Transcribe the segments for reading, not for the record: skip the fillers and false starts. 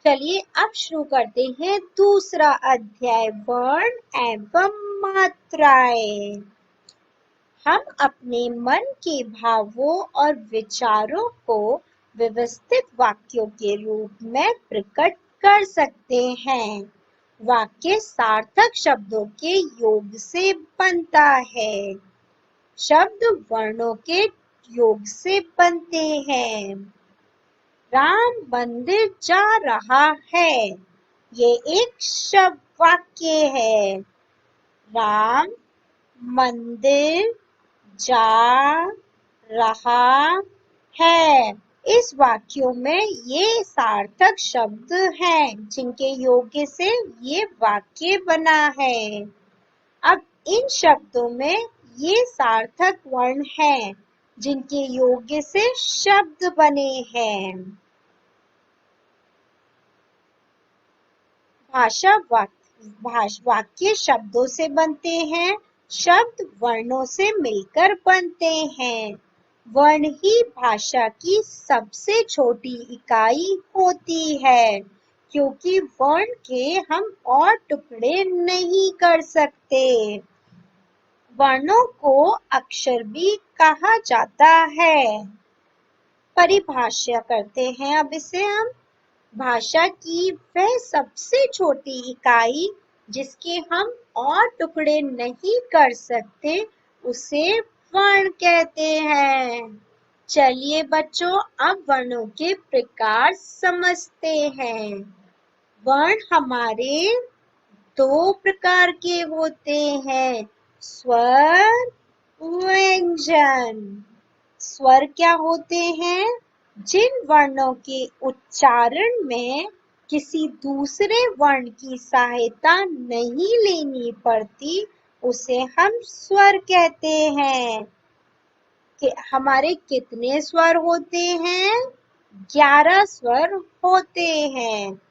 चलिए अब शुरू करते हैं दूसरा अध्याय, वर्ण एवं मात्राएं। हम अपने मन के भावों और विचारों को व्यवस्थित वाक्यों के रूप में प्रकट कर सकते हैं। वाक्य सार्थक शब्दों के योग से बनता है। शब्द वर्णों के योग से बनते हैं। राम मंदिर जा रहा है, ये एक शब्द वाक्य है। राम मंदिर जा रहा है। इस वाक्यों में ये सार्थक शब्द हैं जिनके योग से ये वाक्य बना है। अब इन शब्दों में ये सार्थक वर्ण हैं जिनके योग से शब्द बने हैं। वाक्य शब्दों से बनते हैं, शब्द वर्णों से मिलकर बनते हैं। वर्ण ही भाषा की सबसे छोटी इकाई होती है, क्योंकि वर्ण के हम और टुकड़े नहीं कर सकते। वर्णों को अक्षर भी कहा जाता है। परिभाषा करते हैं अब इसे हम। भाषा की वह सबसे छोटी इकाई जिसके हम और टुकड़े नहीं कर सकते, उसे वर्ण कहते हैं। चलिए बच्चों, अब वर्णों के प्रकार समझते हैं। वर्ण हमारे दो प्रकार के होते हैं, स्वर, व्यंजन। स्वर क्या होते हैं? जिन वर्णों के उच्चारण में किसी दूसरे वर्ण की सहायता नहीं लेनी पड़ती, उसे हम स्वर कहते हैं। कि हमारे कितने स्वर होते हैं? 11 स्वर होते हैं।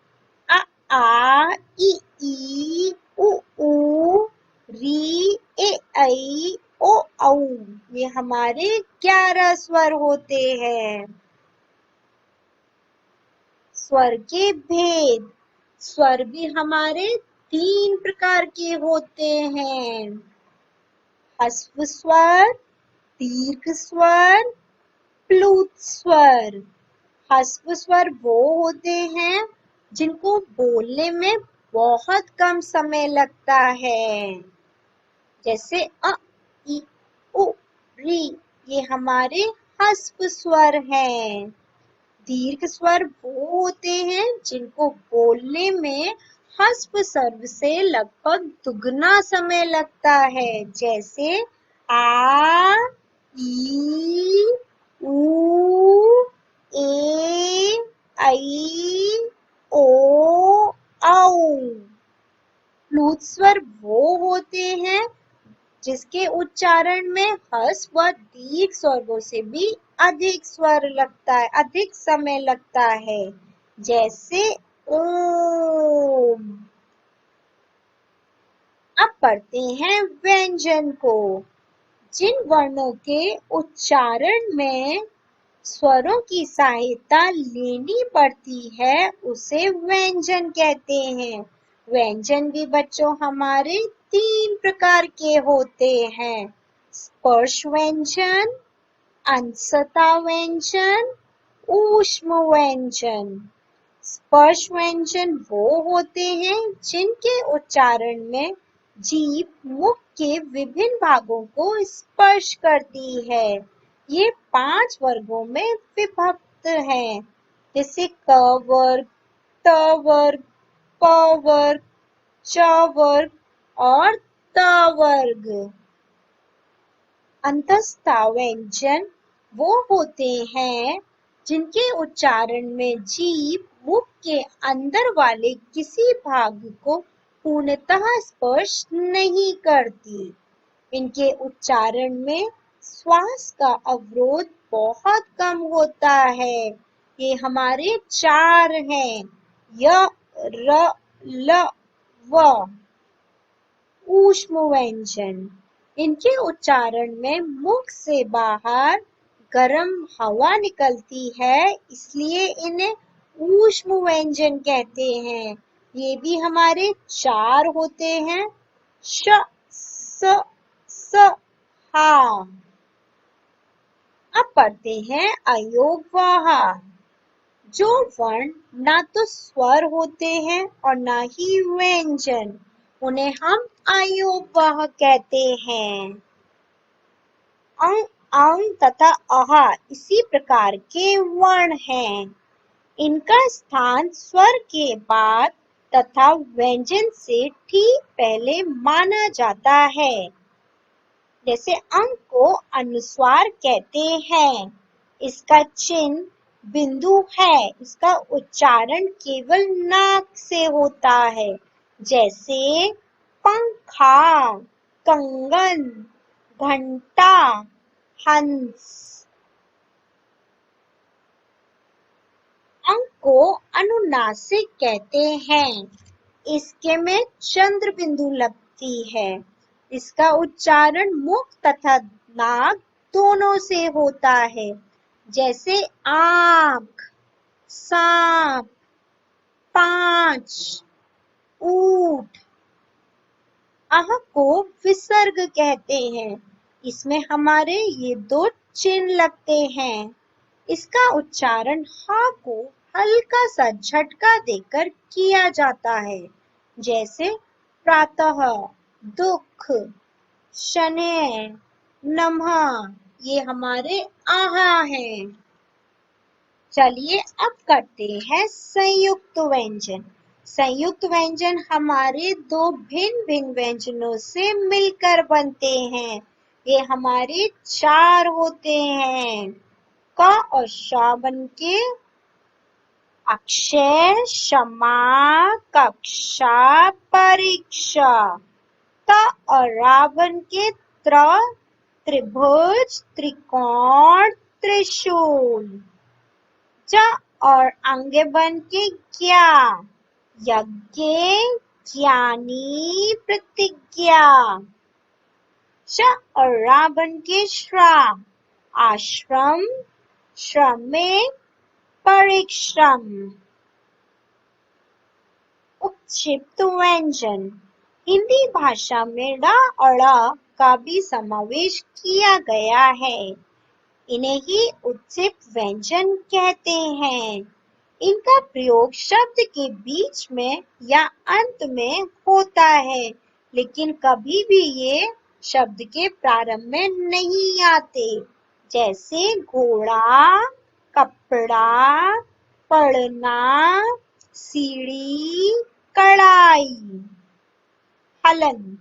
अ, आ, इ, ई, उ, री, ए, ऐ, ओ, औ। ये हमारे 11 स्वर होते हैं। स्वर के भेद। स्वर भी हमारे 3 प्रकार के होते हैं, ह्रस्व स्वर, दीर्घ स्वर, प्लुत स्वर। ह्रस्व स्वर वो होते हैं जिनको बोलने में बहुत कम समय लगता है, जैसे अ, इ, उ, री। ये हमारे ह्रस्व स्वर हैं। दीर्घ स्वर वो होते हैं जिनको बोलने में ह्रस्व स्वर से लगभग दुगना समय लगता है, जैसे आ, ई, ऊ, ए, ऐ, ओ, औ। प्लुत स्वर वो होते हैं जिसके उच्चारण में ह्रस्व व दीर्घ स्वरों से भी अधिक स्वर लगता है, अधिक समय लगता है, जैसे ओम। अब पढ़ते हैं व्यंजन को। जिन वर्णों के उच्चारण में स्वरों की सहायता लेनी पड़ती है, उसे व्यंजन कहते हैं। व्यंजन भी बच्चों हमारे 3 प्रकार के होते हैं, स्पर्श व्यंजन, अंतःस्था व्यंजन, ऊष्म व्यंजन। स्पर्श व्यंजन वो होते हैं जिनके उच्चारण में जीभ मुख के विभिन्न भागों को स्पर्श करती है। ये 5 वर्गों में विभक्त हैं, जैसे क वर्ग, त वर्ग, प वर्ग, च वर्ग और त वर्ग। अंतःस्था व्यंजन वो होते हैं जिनके उच्चारण में जीभ मुख के अंदर वाले किसी भाग को पूर्णतः स्पर्श नहीं करती। इनके उच्चारण में श्वास का अवरोध बहुत कम होता है। ये हमारे 4 हैं, य, र, ल, व। ऊष्म व्यंजन, इनके उच्चारण में मुख से बाहर गर्म हवा निकलती है, इसलिए इन्हें ऊष्म व्यंजन कहते हैं। ये भी हमारे 4 होते हैं। श, स, स, हा। अब पढ़ते हैं अयोगवाह। जो वर्ण ना तो स्वर होते हैं और ना ही व्यंजन, उन्हें हम अयोगवाह कहते हैं। अंग, अंग तथा अहा इसी प्रकार के वर्ण हैं। इनका स्थान स्वर के बाद तथा व्यंजन से ठीक पहले माना जाता है। जैसे अंग को अनुस्वार कहते हैं। इसका चिन्ह बिंदु है। इसका उच्चारण केवल नाक से होता है। जैसे पंखा, कंगन, घंटा, हंस। अंग को अनुनासिक कहते हैं। इसके में चंद्र बिंदु लगती है। इसका उच्चारण मुख तथा नाक दोनों से होता है। जैसे आँख, सांप, पांच, ऊंट। आह को विसर्ग कहते हैं। इसमें हमारे ये 2 चिन्ह लगते हैं। इसका उच्चारण हा को हल्का सा झटका देकर किया जाता है। जैसे प्रातः, दुख, शनैः, नमः। ये हमारे आहा हैं। चलिए अब करते हैं संयुक्त व्यंजन। संयुक्त व्यंजन हमारे 2 भिन्न-भिन्न व्यंजनों से मिलकर बनते हैं। ये हमारे 4 होते हैं। क और श बनके अक्षय, क्षमा, कक्षा, परीक्षा। त और रा बनके त्र, त्रिभुज, त्रिकोण, त्रिशूल। ज और अंग बनके ज्ञा, यज्ञ, ज्ञानी, प्रतिज्ञा। श और रा बनके श्रा, आश्रम, श्रमिक, परिश्रम। उपक्षिप्त व्यंजन हिंदी भाषा में ड़ और ड़ का भी समावेश किया गया है। इन्हें ही उत्क्षिप्त व्यंजन कहते हैं। इनका प्रयोग शब्द के बीच में या अंत में होता है, लेकिन कभी भी ये शब्द के प्रारंभ में नहीं आते। जैसे घोड़ा, कपड़ा, पढ़ना, सीढ़ी, कढ़ाई। हलंत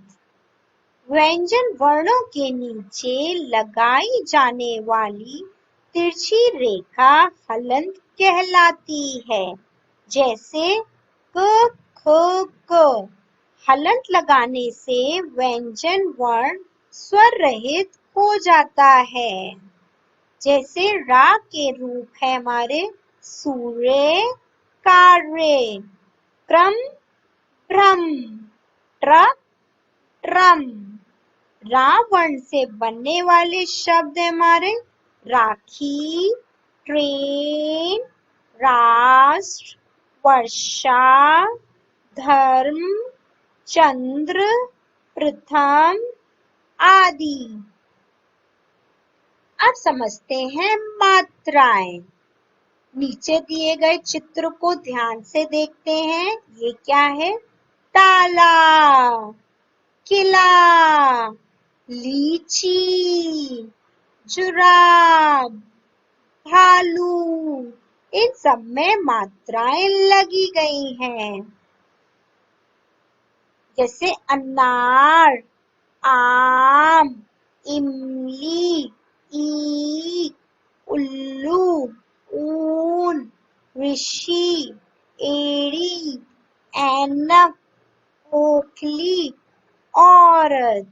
व्यंजन वर्णों के नीचे लगाई जाने वाली तिरछी रेखा हलंत कहलाती है। जैसे क, ख, ग। हलंत लगाने से व्यंजन वर्ण स्वर रहित हो जाता है। जैसे रा के रूप है हमारे सूर्य, कार्य, क्रम, भ्रम, ट्रक, ट्रम। रा वर्ण से बनने वाले शब्द हमारे राखी, ट्रेन, राष्ट्र, वर्षा, धर्म, चंद्र, प्रथम आदि। अब समझते हैं मात्राएं। नीचे दिए गए चित्र को ध्यान से देखते हैं। ये क्या है? ताला, किला, लीची, जुराब, भालू। इन सब में मात्राएं लगी गई हैं। जैसे अनार, आम, इमली, ईख, उल्लू, ऊन, ऋषि, एड़ी, ऐनक, ओखली, औरत।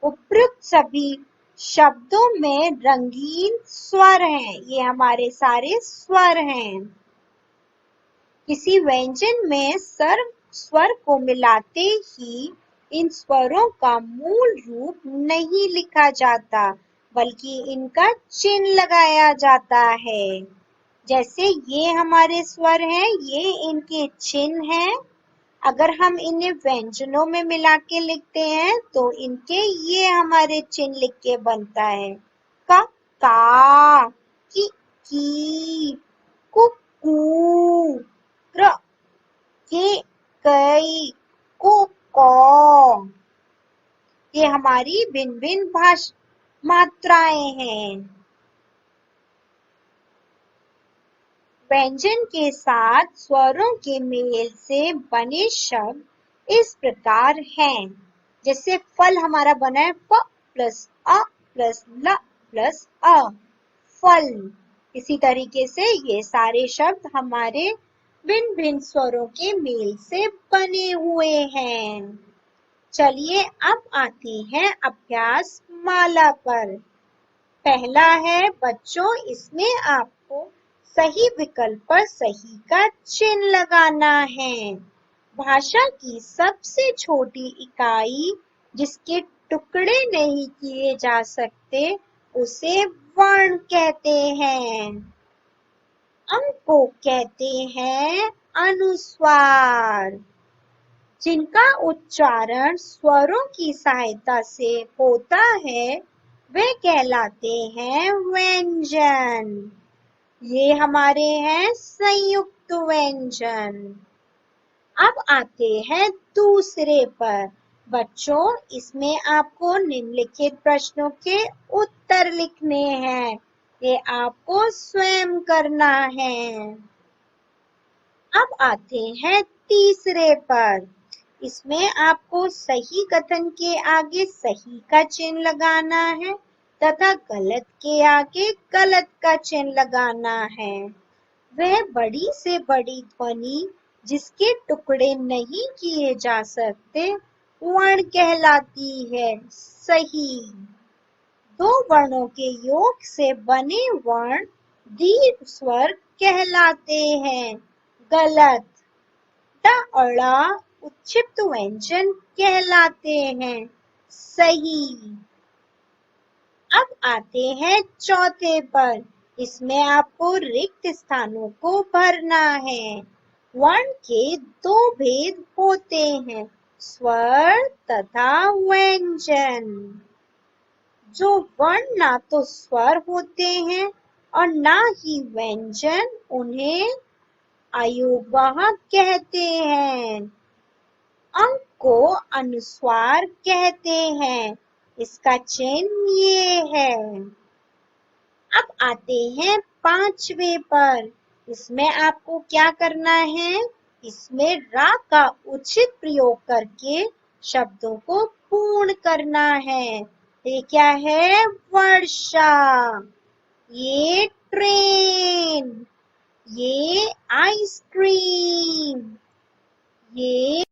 उपयुक्त सभी शब्दों में रंगीन स्वर हैं। ये हमारे सारे स्वर हैं। किसी व्यंजन में स्वर को मिलाते ही इन स्वरों का मूल रूप नहीं लिखा जाता, बल्कि इनका चिन्ह लगाया जाता है। जैसे ये हमारे स्वर हैं, ये इनके चिन्ह हैं। अगर हम इन्हें व्यंजनों में मिला के लिखते हैं तो इनके ये हमारे चिन्ह लिख के बनता है। का, की, कु, क, के, कई, कौ। ये हमारी भिन्न भिन्न भाषा मात्राएं हैं। व्यंजन के साथ स्वरों के मेल से बने शब्द इस प्रकार हैं। जैसे फल हमारा बना है फ प्लस अ प्लस ल प्लस अ, फल। इसी तरीके से ये सारे शब्द हमारे भिन्न भिन्न स्वरों के मेल से बने हुए हैं। चलिए अब आते हैं अभ्यास माला पर। पहला है बच्चों, इसमें आपको सही विकल्प पर सही का चिन्ह लगाना है। भाषा की सबसे छोटी इकाई जिसके टुकड़े नहीं किए जा सकते उसे वर्ण कहते हैं। अंक को कहते हैं अनुस्वार। जिनका उच्चारण स्वरों की सहायता से होता है वे कहलाते हैं व्यंजन। ये हमारे हैं संयुक्त व्यंजन। अब आते हैं दूसरे पर। बच्चों, इसमें आपको निम्नलिखित प्रश्नों के उत्तर लिखने हैं। ये आपको स्वयं करना है। अब आते हैं तीसरे पर। इसमें आपको सही कथन के आगे सही का चिन्ह लगाना है तथा गलत के आगे गलत का चिन्ह लगाना है। वह बड़ी से बड़ी ध्वनि जिसके टुकड़े नहीं किए जा सकते वर्ण कहलाती है सही। दो वर्णों के योग से बने वर्ण दीर्घ स्वर कहलाते हैं गलत। ट और ळ उच्छिष्ट व्यंजन कहलाते हैं सही। अब आते हैं चौथे पर। इसमें आपको रिक्त स्थानों को भरना है। वर्ण के दो भेद होते हैं, स्वर तथा व्यंजन। जो वर्ण ना तो स्वर होते हैं और ना ही व्यंजन, उन्हें अयोगवाह कहते हैं। अंक को अनुस्वार कहते हैं। इसका चिन्ह ये है। अब आते हैं पांचवे पर। इसमें आपको क्या करना है? इसमें रा का उचित प्रयोग करके शब्दों को पूर्ण करना है। ये क्या है? वर्षा, ये ट्रेन, ये आइसक्रीम, ये